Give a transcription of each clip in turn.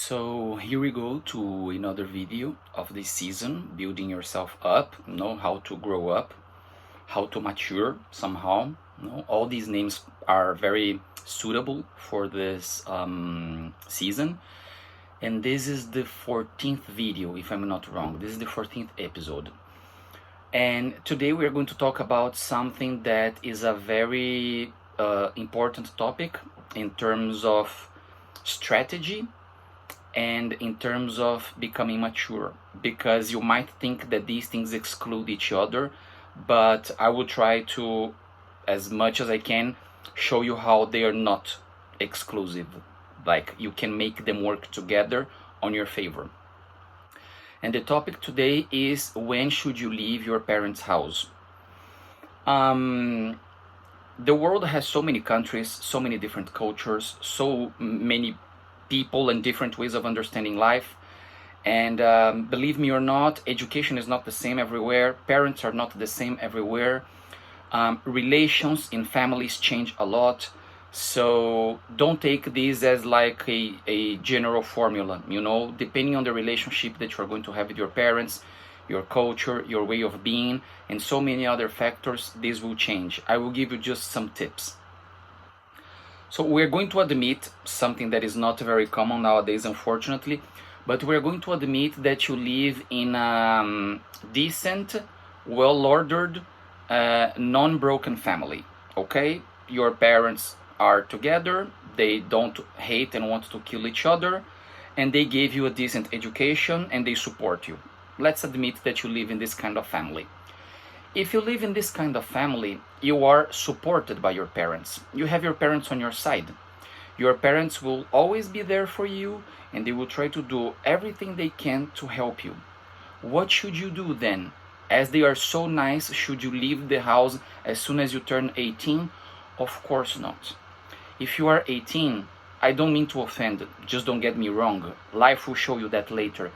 So here we go to another video of this season, building yourself up, how to grow up, how to mature somehow. All these names are very suitable for this season. And this is the 14th video, if I'm not wrong. This is the 14th episode. And today we are going to talk about something that is a very important topic in terms of strategy and in terms of becoming mature, because you might think that these things exclude each other, but I will try to, as much as I can, show you how they are not exclusive. Like, you can make them work together on your favor. And the topic today is, when should you leave your parents' house? The world has so many countries, so many different cultures, so many people and different ways of understanding life. And believe me or not, education is not the same everywhere. Parents are not the same everywhere. Relations in families change a lot. So don't take this as like a general formula, depending on the relationship that you're going to have with your parents, your culture, your way of being, and so many other factors, this will change. I will give you just some tips. So we're going to admit something that is not very common nowadays, unfortunately, but we're going to admit that you live in a decent, well-ordered, non-broken family, okay? Your parents are together, they don't hate and want to kill each other, and they gave you a decent education and they support you. Let's admit that you live in this kind of family. If you live in this kind of family, you are supported by your parents. You have your parents on your side. Your parents will always be there for you, and they will try to do everything they can to help you. What should you do then? As they are so nice, should you leave the house as soon as you turn 18? Of course not. If you are 18, I don't mean to offend, just don't get me wrong. Life will show you that later.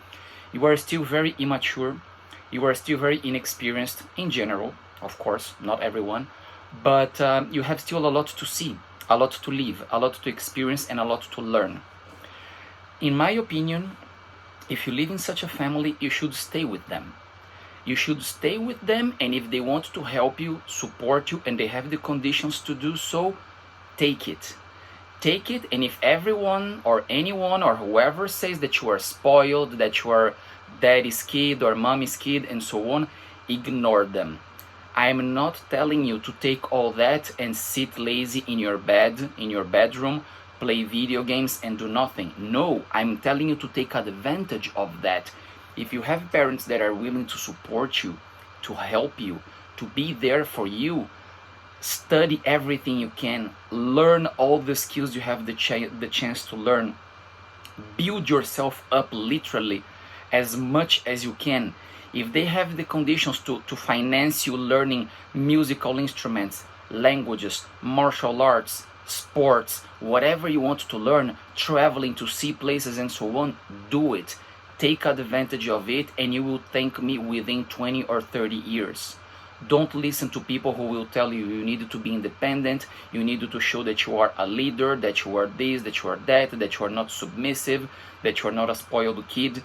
You are still very immature. You are still very inexperienced in general, of course, not everyone, but you have still a lot to see, a lot to live, a lot to experience, and a lot to learn. In my opinion, if you live in such a family, you should stay with them. You should stay with them, and if they want to help you, support you, and they have the conditions to do so, take it. Take it, and if everyone or anyone or whoever says that you are spoiled, that you are daddy's kid or mommy's kid and so on, ignore them. I am not telling you to take all that and sit lazy in your bed, in your bedroom, play video games and do nothing. No, I'm telling you to take advantage of that. If you have parents that are willing to support you, to help you, to be there for you, study everything you can, learn all the skills you have the chance to learn, build yourself up literally as much as you can. If they have the conditions to finance you learning musical instruments, languages, martial arts, sports, whatever you want to learn, traveling to see places and so on, do it. Take advantage of it, and you will thank me within 20 or 30 years. Don't listen to people who will tell you you need to be independent, you need to show that you are a leader, that you are this, that you are that you are not submissive, that you are not a spoiled kid.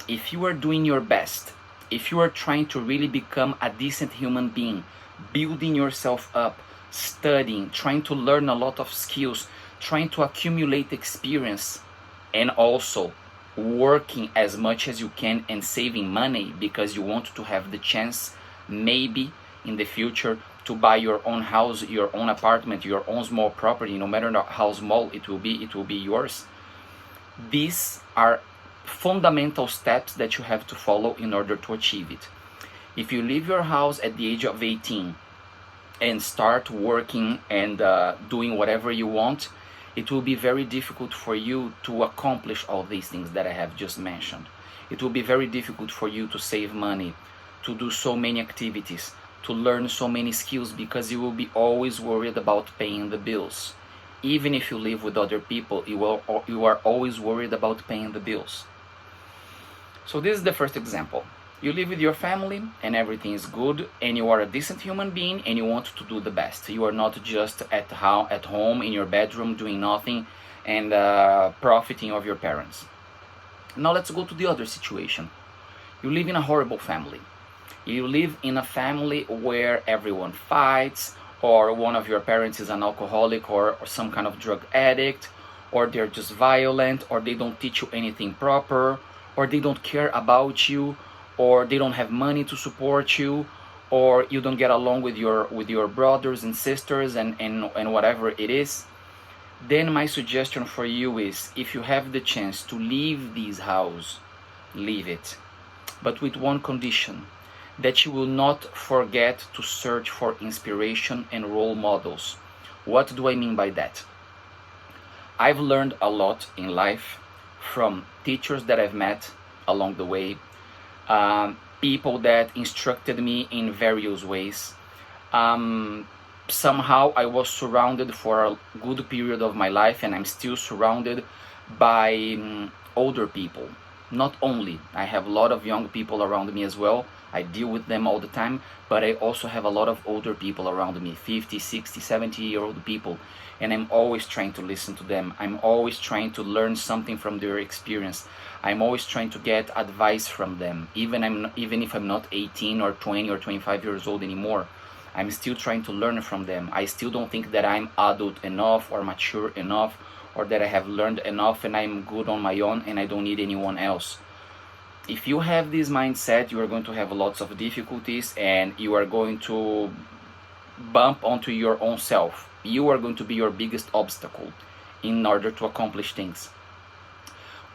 If you are doing your best, if you are trying to really become a decent human being, building yourself up, studying, trying to learn a lot of skills, trying to accumulate experience, and also working as much as you can and saving money because you want to have the chance, maybe in the future, to buy your own house, your own apartment, your own small property, no matter how small it will be yours. These are fundamental steps that you have to follow in order to achieve it. If you leave your house at the age of 18 and start working and doing whatever you want, it will be very difficult for you to accomplish all these things that I have just mentioned. It will be very difficult for you to save money, to do so many activities, to learn so many skills, because you will be always worried about paying the bills. Even if you live with other people, you are always worried about paying the bills. So this is the first example. You live with your family and everything is good, and you are a decent human being and you want to do the best. You are not just at home in your bedroom doing nothing and profiting of your parents. Now let's go to the other situation. You live in a horrible family. You live in a family where everyone fights, or one of your parents is an alcoholic or some kind of drug addict, or they're just violent, or they don't teach you anything proper, or they don't care about you, or they don't have money to support you, or you don't get along with your brothers and sisters and whatever it is. Then my suggestion for you is, if you have the chance to leave this house, leave it, but with one condition: that you will not forget to search for inspiration and role models. What do I mean by that? I've learned a lot in life from teachers that I've met along the way, people that instructed me in various ways. Somehow I was surrounded for a good period of my life, and I'm still surrounded by older people. Not only, I have a lot of young people around me as well. I deal with them all the time, but I also have a lot of older people around me, 50, 60, 70-year-old people, and I'm always trying to listen to them. I'm always trying to learn something from their experience. I'm always trying to get advice from them, even if I'm not 18 or 20 or 25 years old anymore. I'm still trying to learn from them. I still don't think that I'm adult enough or mature enough, or that I have learned enough and I'm good on my own and I don't need anyone else. If you have this mindset, you are going to have lots of difficulties, and you are going to bump onto your own self. You are going to be your biggest obstacle in order to accomplish things.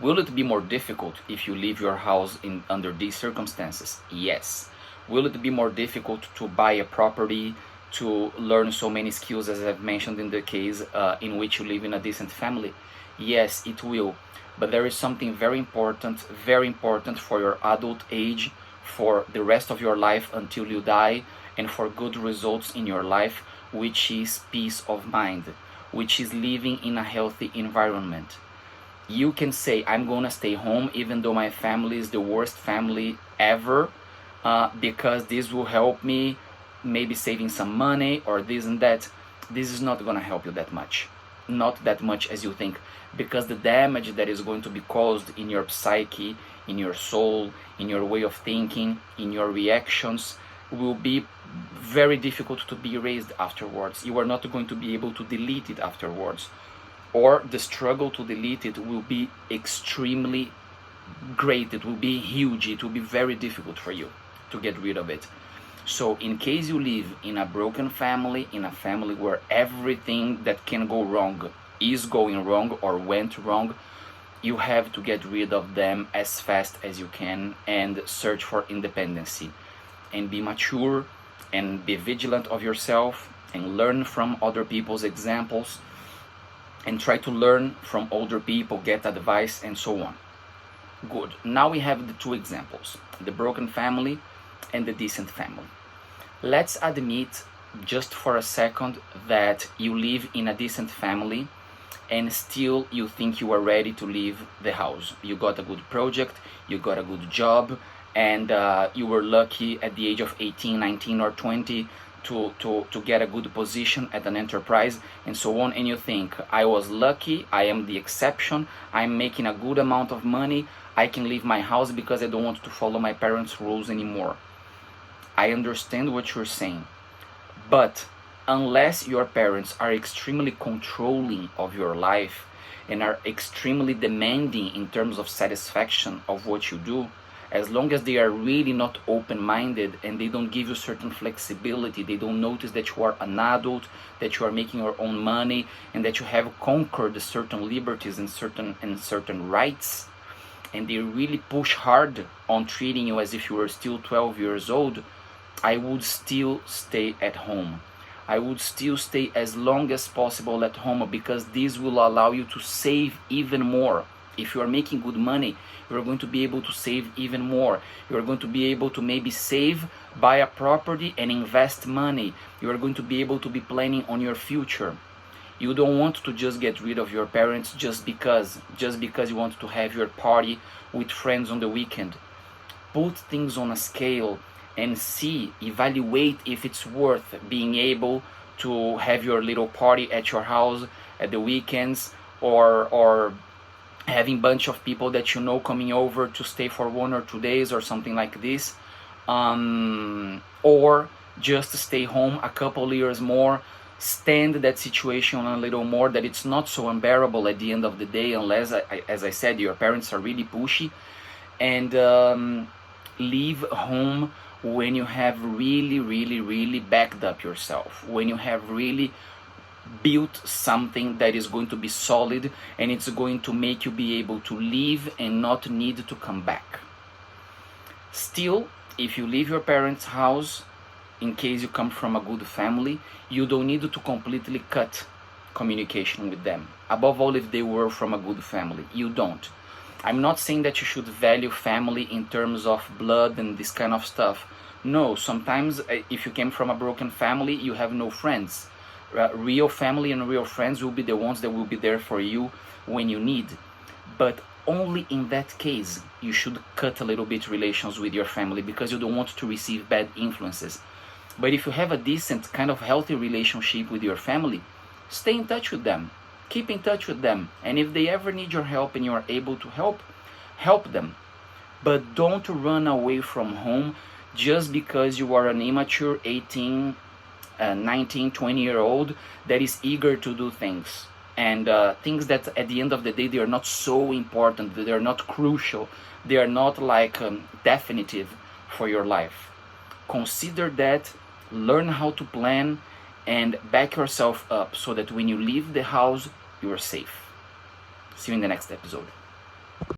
Will it be more difficult if you leave your house under these circumstances? Yes. Will it be more difficult to buy a property, to learn so many skills as I've mentioned in the case in which you live in a decent family? Yes, it will. But there is something very important for your adult age, for the rest of your life until you die, and for good results in your life, which is peace of mind, which is living in a healthy environment. You can say, I'm gonna stay home even though my family is the worst family ever, because this will help me maybe saving some money or this and that. This is not gonna help you that much. Not that much as you think, because the damage that is going to be caused in your psyche, in your soul, in your way of thinking, in your reactions, will be very difficult to be erased afterwards. You are not going to be able to delete it afterwards, or the struggle to delete it will be extremely great. It will be huge. It will be very difficult for you to get rid of it. So in case you live in a broken family, in a family where everything that can go wrong is going wrong or went wrong, you have to get rid of them as fast as you can and search for independency, and be mature and be vigilant of yourself and learn from other people's examples, and try to learn from older people, get advice, and so on. Good. Now we have the two examples, the broken family and the decent family. Let's admit just for a second that you live in a decent family and still you think you are ready to leave the house. You got a good project, you got a good job, and you were lucky at the age of 18, 19 or 20 to get a good position at an enterprise and so on, and you think, I was lucky, I am the exception, I'm making a good amount of money, I can leave my house because I don't want to follow my parents' rules anymore. I understand what you're saying, but unless your parents are extremely controlling of your life and are extremely demanding in terms of satisfaction of what you do, as long as they are really not open-minded and they don't give you certain flexibility, they don't notice that you are an adult, that you are making your own money, and that you have conquered certain liberties and certain rights, and they really push hard on treating you as if you were still 12 years old, I would still stay at home. I would still stay as long as possible at home, because this will allow you to save even more. If you are making good money, you are going to be able to save even more. You are going to be able to maybe save, buy a property and invest money. You are going to be able to be planning on your future. You don't want to just get rid of your parents just because you want to have your party with friends on the weekend. Put things on a scale and see, evaluate if it's worth being able to have your little party at your house at the weekends, or having bunch of people that you know coming over to stay for 1 or 2 days or something like this, or just stay home a couple years more, stand that situation a little more, that it's not so unbearable at the end of the day, unless, as I said, your parents are really pushy, and leave home when you have really backed up yourself, when you have really built something that is going to be solid, and it's going to make you be able to leave and not need to come back. Still, if you leave your parents' house, in case you come from a good family, you don't need to completely cut communication with them. Above all, if they were from a good family, you don't. I'm not saying that you should value family in terms of blood and this kind of stuff. No, sometimes if you came from a broken family, you have no friends. Real family and real friends will be the ones that will be there for you when you need. But only in that case you should cut a little bit relations with your family, because you don't want to receive bad influences. But if you have a decent kind of healthy relationship with your family, stay in touch with them, keep in touch with them, and if they ever need your help and you are able to help them. But don't run away from home just because you are an immature 18, 19, 20-year-old that is eager to do things, and things that at the end of the day they are not so important, they are not crucial, they are not like definitive for your life. Consider that, learn how to plan, and back yourself up so that when you leave the house, you are safe. See you in the next episode.